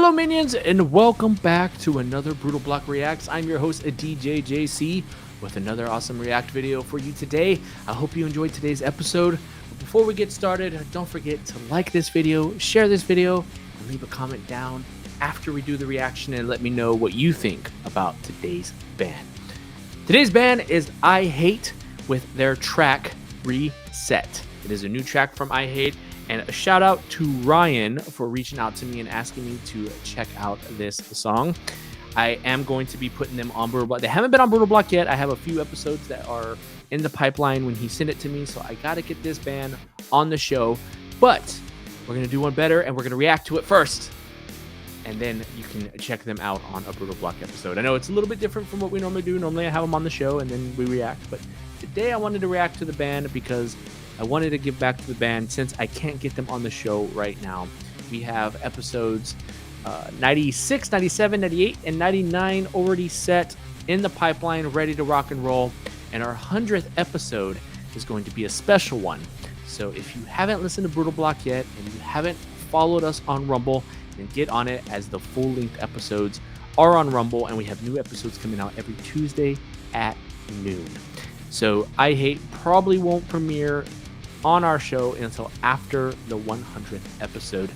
Hello minions and welcome back to another Brootal Block Reacts. I'm your host DJ JC with another awesome react video for you today. I hope you enjoyed today's episode. But before we get started, don't forget to like this video, share this video, and leave a comment down after we do the reaction and let me know what you think about today's band. Today's band is iH8 with their track Reset. It is a new track from iH8. And a shout out to Ryan for reaching out to me and asking me to check out this song. I am going to be putting them on Brootal Block. They haven't been on Brootal Block yet. I have a few episodes that are in the pipeline when he sent it to me. So I got to get this band on the show. But we're going to do one better and we're going to react to it first. And then you can check them out on a Brootal Block episode. I know it's a little bit different from what we normally do. Normally I have them on the show and then we react. But today I wanted to react to the band because I wanted to give back to the band since I can't get them on the show right now. We have episodes 96, 97, 98, and 99 already set in the pipeline, ready to rock and roll. And our 100th episode is going to be a special one. So if you haven't listened to Brootal Block yet and you haven't followed us on Rumble, then get on it as the full-length episodes are on Rumble. And we have new episodes coming out every Tuesday at noon. So iH8 probably won't premiere on our show until after the 100th episode,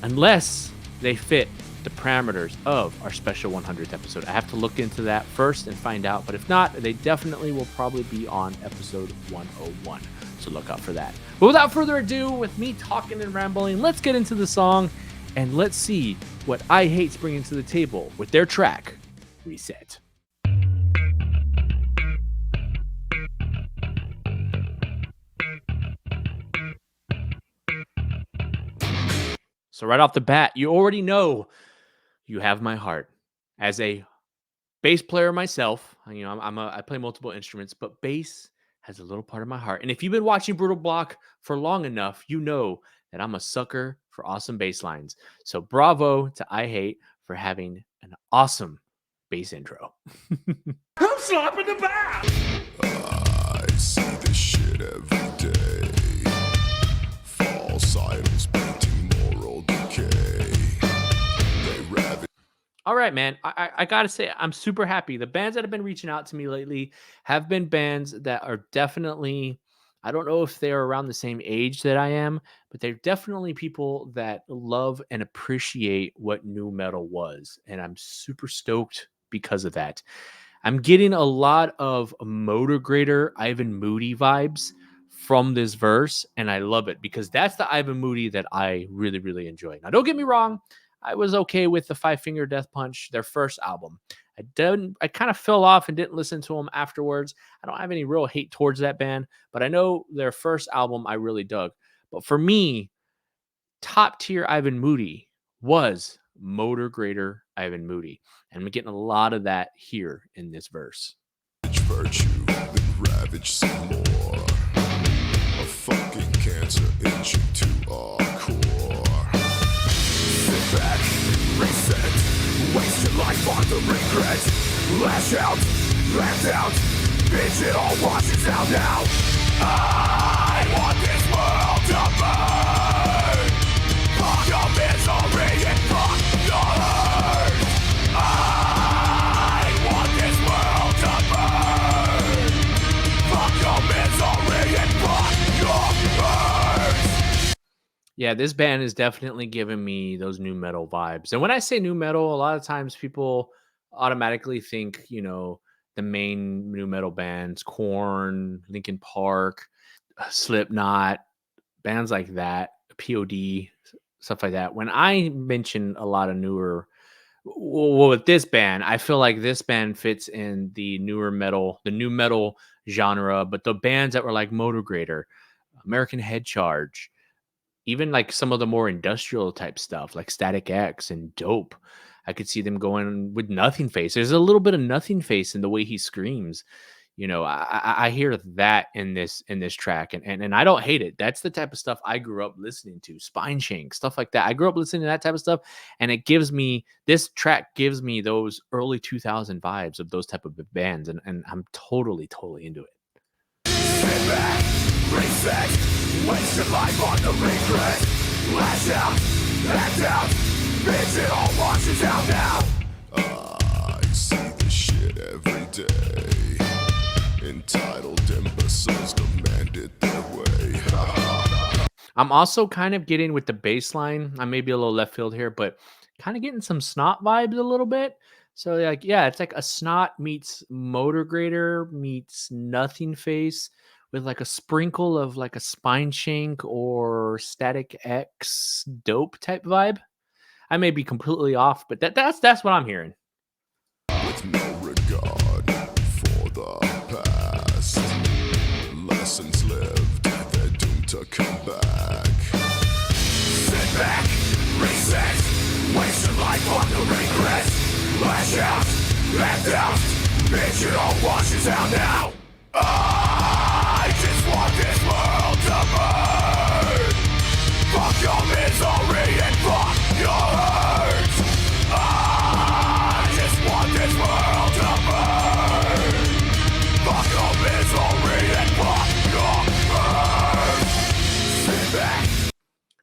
unless they fit the parameters of our special 100th episode. I have to look into that first and find out, but if not, they definitely will probably be on episode 101. So look out for that. But without further ado, with me talking and rambling, let's get into the song and let's see what iH8's bringing to the table with their track, Reset. So right off the bat, you already know you have my heart. As a bass player myself, I play multiple instruments, but bass has a little part of my heart. And if you've been watching Brootal Block for long enough, you know that I'm a sucker for awesome bass lines. So bravo to iH8 for having an awesome bass intro. I'm slapping the back. I see this shit every day. False idols painting moral decay. They ravage. All right, man. I got to say, I'm super happy. The bands that have been reaching out to me lately have been bands that are definitely, I don't know if they're around the same age that I am, but they're definitely people that love and appreciate what nu metal was. And I'm super stoked because of that. I'm getting a lot of Motor Grader, Ivan Moody vibes from this verse, and I love it because that's the Ivan Moody that I really, really enjoy. Now, don't get me wrong. I was okay with the Five Finger Death Punch, their first album. I kind of fell off and didn't listen to them afterwards. I don't have any real hate towards that band, but I know their first album I really dug. But for me, top tier Ivan Moody was Motor Grader Ivan Moody. And I'm getting a lot of that here in this verse. Virtue, then ravage some more. A fucking cancer itching to our core. Sit back, reset. Waste your life on the regret. Lash out, lash out. Bitch, it all washes out now. I want this world to burn. Fuck your misery and fuck your hurt. I want this world to burn. Fuck your misery and fuck your hurt. Yeah, this band is definitely giving me those nu metal vibes. And when I say nu metal, a lot of times people automatically think, the main nu metal bands, Korn, Linkin Park, Slipknot, bands like that, POD, stuff like that. When I mention a lot of newer, well, with this band, I feel like this band fits in the newer metal, the nu metal genre, but the bands that were like Motor Grader, American Head Charge, even like some of the more industrial type stuff like Static X and Dope, I could see them going with Nothing Face. There's a little bit of Nothing Face in the way he screams. I hear that in this track, and I don't hate it. That's the type of stuff I grew up listening to. Spine Shank, stuff like that. I grew up listening to that type of stuff, and this track gives me those early 2000 vibes of those type of bands, and I'm totally into it. Sit back, reset. Waste your life on the regret. Lash out, act out. Bitch, it all washes out now. I see this shit every day. Entitled imbeciles demand it their way. I'm also kind of getting with the bass line. I may be a little left field here, but kind of getting some snot vibes a little bit. So like, yeah, it's like a snot meets motor grader meets nothing face with like a sprinkle of like a spine shank or static X dope type vibe. I may be completely off, but that's what I'm hearing. With no regard for the past. Lessons lived, they're doomed to come back. Sit back, reset, waste your life on the regrets. Lash out, act out, bitch, it all washes out now. I just want this world to burn. Fuck your misery and fuck your hurt. I just want this world to burn. Fuck your misery and fuck your hurt. Sit back.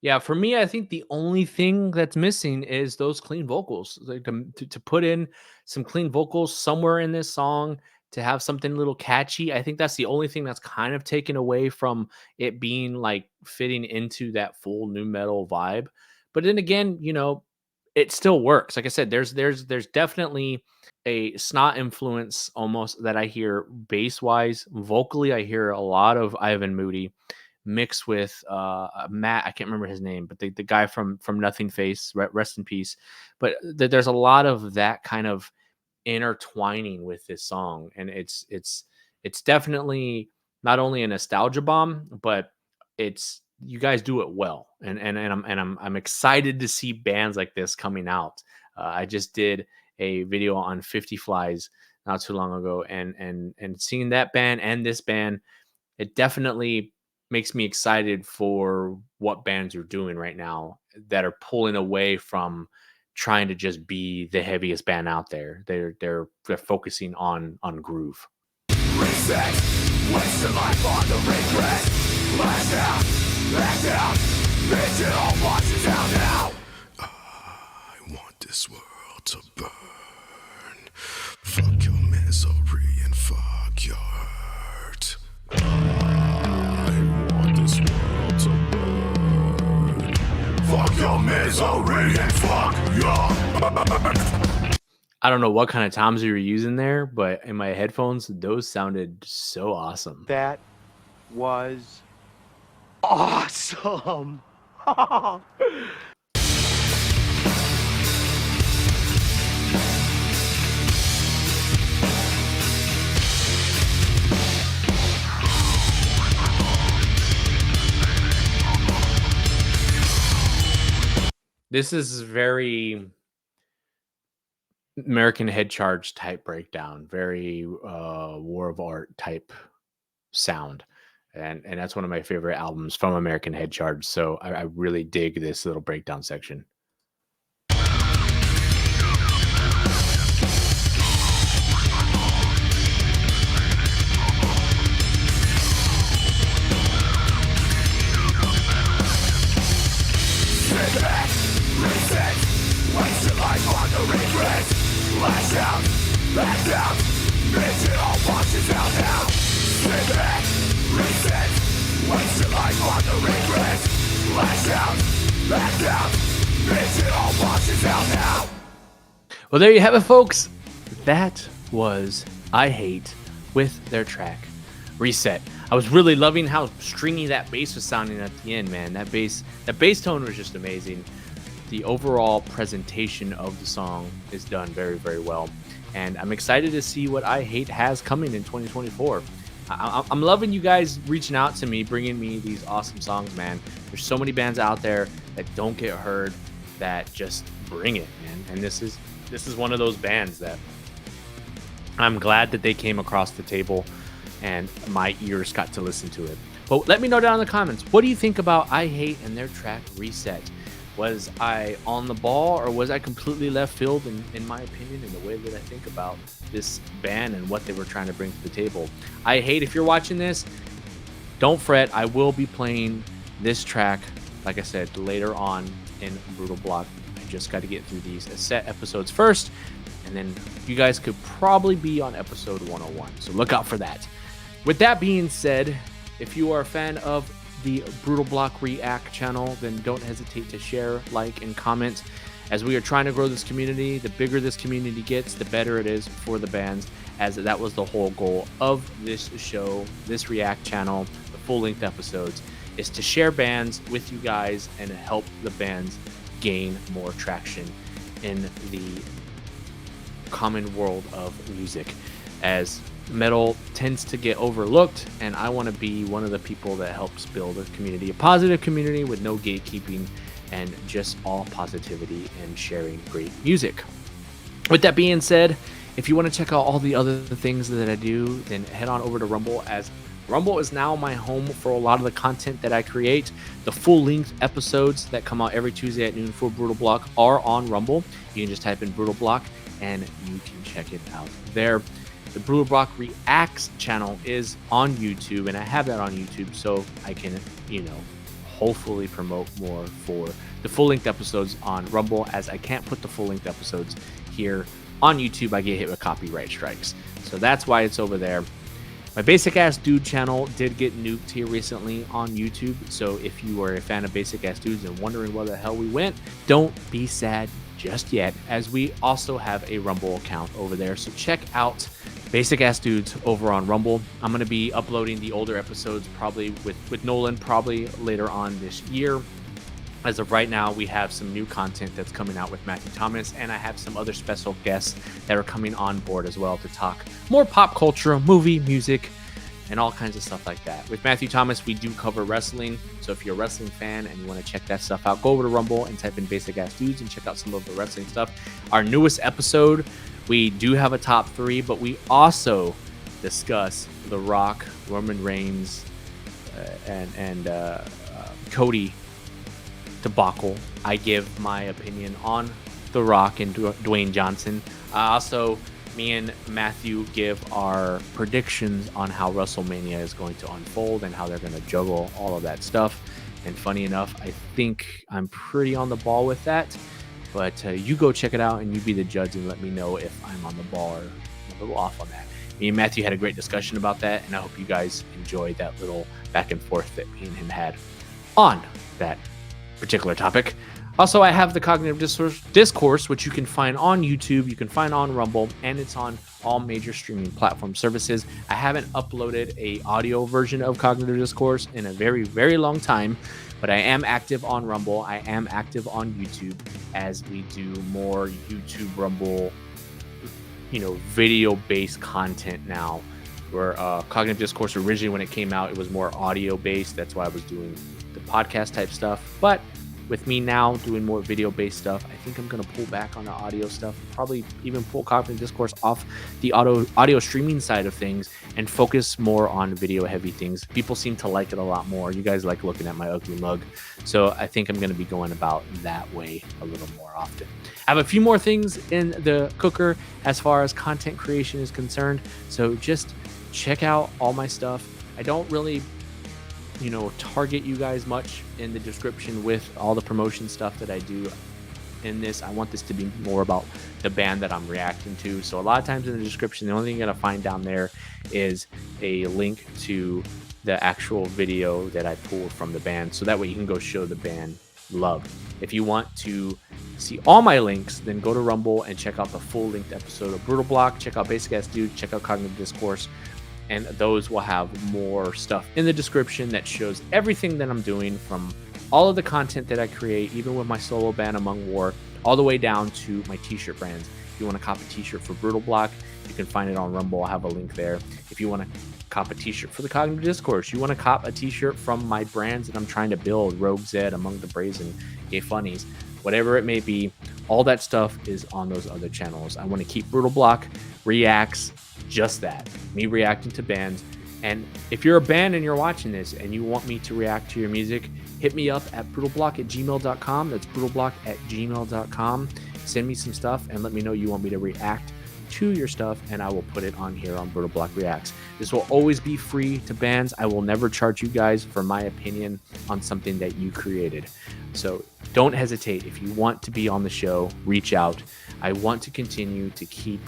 Yeah, for me, I think the only thing that's missing is those clean vocals. Like to put in some clean vocals somewhere in this song to have something a little catchy. I think that's the only thing that's kind of taken away from it being like fitting into that full new metal vibe. But then again, it still works. Like I said, there's definitely a snot influence almost that I hear bass wise. Vocally, I hear a lot of Ivan Moody mixed with Matt. I can't remember his name, but the guy from Nothing Face, rest in peace. But there's a lot of that kind of intertwining with this song, and it's definitely not only a nostalgia bomb, but it's you guys do it well, and I'm excited to see bands like this coming out. I just did a video on 50 Flies not too long ago, and seeing that band and this band, it definitely makes me excited for what bands are doing right now that are pulling away from trying to just be the heaviest band out there. They're focusing on groove. Reset, waste your life on the regret. Lash out, act out, bitch, it all washes out now. I want this world to burn. Fuck your misery and fuck your hurt. I want this world to burn. Fuck your misery and fuck your hurt. I don't know what kind of toms you were using there, but in my headphones, those sounded so awesome. That was awesome. This is very American Head Charge type breakdown, very War of Art type sound. And that's one of my favorite albums from American Head Charge. So I really dig this little breakdown section. Sit back, reset, waste your life on the regret. Lash out, act out, bitch, it all washes out now. Sit back, reset, waste your life on the regret. Lash out, act out, bitch, it all washes out now. Well, there you have it, folks. That was iH8 with their track Reset. I was really loving how stringy that bass was sounding at the end, man. That bass tone was just amazing. The overall presentation of the song is done very, very well. And I'm excited to see what iH8 has coming in 2024. I'm loving you guys reaching out to me, bringing me these awesome songs, man. There's so many bands out there that don't get heard that just bring it, man. And this is one of those bands that I'm glad that they came across the table and my ears got to listen to it. But let me know down in the comments, what do you think about iH8 and their track Reset? Was I on the ball, or was I completely left field in my opinion, in the way that I think about this band and what they were trying to bring to the table? iH8, if you're watching this, don't fret. I will be playing this track, like I said, later on in Brootal Block just got to get through these set episodes first, and then you guys could probably be on episode 101. So look out for that. With that being said, if you are a fan of the Brootal Block React channel, then don't hesitate to share, like, and comment. As we are trying to grow this community, the bigger this community gets, the better it is for the bands, as that was the whole goal of this show, this React channel, the full-length episodes, is to share bands with you guys and help the bands gain more traction in the common world of music, as metal tends to get overlooked, and I want to be one of the people that helps build a community, a positive community with no gatekeeping and just all positivity and sharing great music. With that being said, if you want to check out all the other things that I do, then head on over to Rumble, as Rumble is now my home for a lot of the content that I create. The full-length episodes that come out every Tuesday at noon for Brootal Block are on Rumble. You can just type in Brootal Block and you can check it out there. The Brootal Block Reacts channel is on YouTube, and I have that on YouTube so I can, hopefully promote more for the full-length episodes on Rumble, as I can't put the full-length episodes here on YouTube. I get hit with copyright strikes. So that's why it's over there. My Basic Ass Dude channel did get nuked here recently on YouTube, so if you are a fan of Basic Ass Dudes and wondering where the hell we went, don't be sad just yet, as we also have a Rumble account over there. So check out Basic Ass Dudes over on Rumble. I'm going to be uploading the older episodes probably with Nolan probably later on this year. As of right now, we have some new content that's coming out with Matthew Thomas, and I have some other special guests that are coming on board as well to talk more pop culture, movie, music, and all kinds of stuff like that. With Matthew Thomas, we do cover wrestling, so if you're a wrestling fan and you want to check that stuff out, go over to Rumble and type in Basic Ass Dudes and check out some of the wrestling stuff. Our newest episode, we do have a top 3, but we also discuss The Rock, Roman Reigns, and Cody debacle. I give my opinion on The Rock and Dwayne Johnson. Also, me and Matthew give our predictions on how WrestleMania is going to unfold and how they're going to juggle all of that stuff. And funny enough, I think I'm pretty on the ball with that. But you go check it out and you be the judge and let me know if I'm on the ball or a little off on that. Me and Matthew had a great discussion about that, and I hope you guys enjoyed that little back and forth that me and him had on that particular topic. Also, I have the Cognitive Discourse, which you can find on YouTube, you can find on Rumble, and it's on all major streaming platform services. I haven't uploaded a audio version of Cognitive Discourse in a very, very long time, but I am active on Rumble. I am active on YouTube, as we do more YouTube Rumble, video-based content now. Where Cognitive Discourse originally, when it came out, it was more audio-based. That's why I was doing the podcast type stuff. But with me now doing more video-based stuff, I think I'm going to pull back on the audio stuff, probably even pull Cognitive Discourse off the audio streaming side of things and focus more on video-heavy things. People seem to like it a lot more. You guys like looking at my ugly mug. So I think I'm going to be going about that way a little more often. I have a few more things in the cooker as far as content creation is concerned. So just check out all my stuff. I don't really target you guys much in the description with all the promotion stuff that I do in this. I want this to be more about the band that I'm reacting to. So a lot of times in the description, the only thing you're going to find down there is a link to the actual video that I pulled from the band. So that way you can go show the band love. If you want to see all my links, then go to Rumble and check out the full-length episode of Brootal Block. Check out Basic Ass Dude. Check out Cognitive Discourse. And those will have more stuff in the description that shows everything that I'm doing, from all of the content that I create, even with my solo band Among War, all the way down to my t-shirt brands. If you want to cop a t-shirt for Brootal Block, you can find it on Rumble. I'll have a link there. If you want to cop a t-shirt for the Cognitive Discourse, you want to cop a t-shirt from my brands that I'm trying to build, Rogue Zed, Among the Brazen, Gay Funnies, whatever it may be, all that stuff is on those other channels. I want to keep Brootal Block Reacts just that, me reacting to bands. And if you're a band and you're watching this and you want me to react to your music, hit me up at brutalblock@gmail.com. That's brutalblock@gmail.com. Send me some stuff and let me know you want me to react to your stuff, and I will put it on here on Brootal Block Reacts. This will always be free to bands. I will never charge you guys for my opinion on something that you created. So don't hesitate. If you want to be on the show, reach out. I want to continue to keep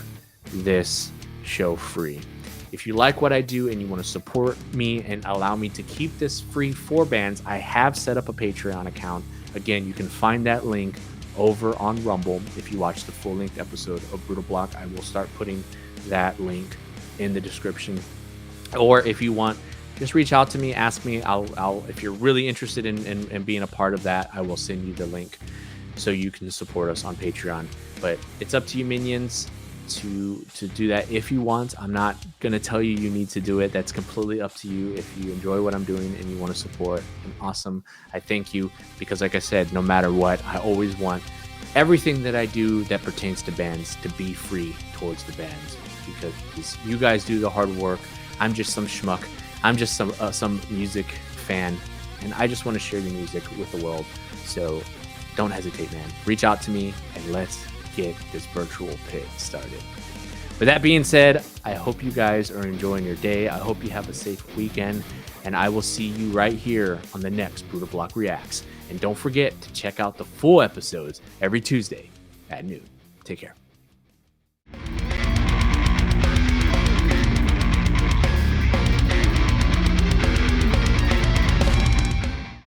this show free. If you like what I do and you want to support me and allow me to keep this free for bands, I have set up a Patreon account. Again, you can find that link over on Rumble. If you watch the full-length episode of Brootal Block, I will start putting that link in the description. Or if you want, just reach out to me, ask me. I'll if you're really interested in being a part of that, I will send you the link so you can support us on Patreon. But it's up to you, minions, to do that if you want. I'm not gonna tell you you need to do it. That's completely up to you. If you enjoy what I'm doing and you want to support, and awesome, I thank you, because like I said, no matter what, I always want everything that I do that pertains to bands to be free towards the bands, because you guys do the hard work. I'm just some schmuck. I'm just some music fan, and I just want to share your music with the world. So don't hesitate, man. Reach out to me and let's get this virtual pit started. With that being said, I hope you guys are enjoying your day. I hope you have a safe weekend, and I will see you right here on the next Brootal Block Reacts. And don't forget to check out the full episodes every Tuesday at noon. Take care.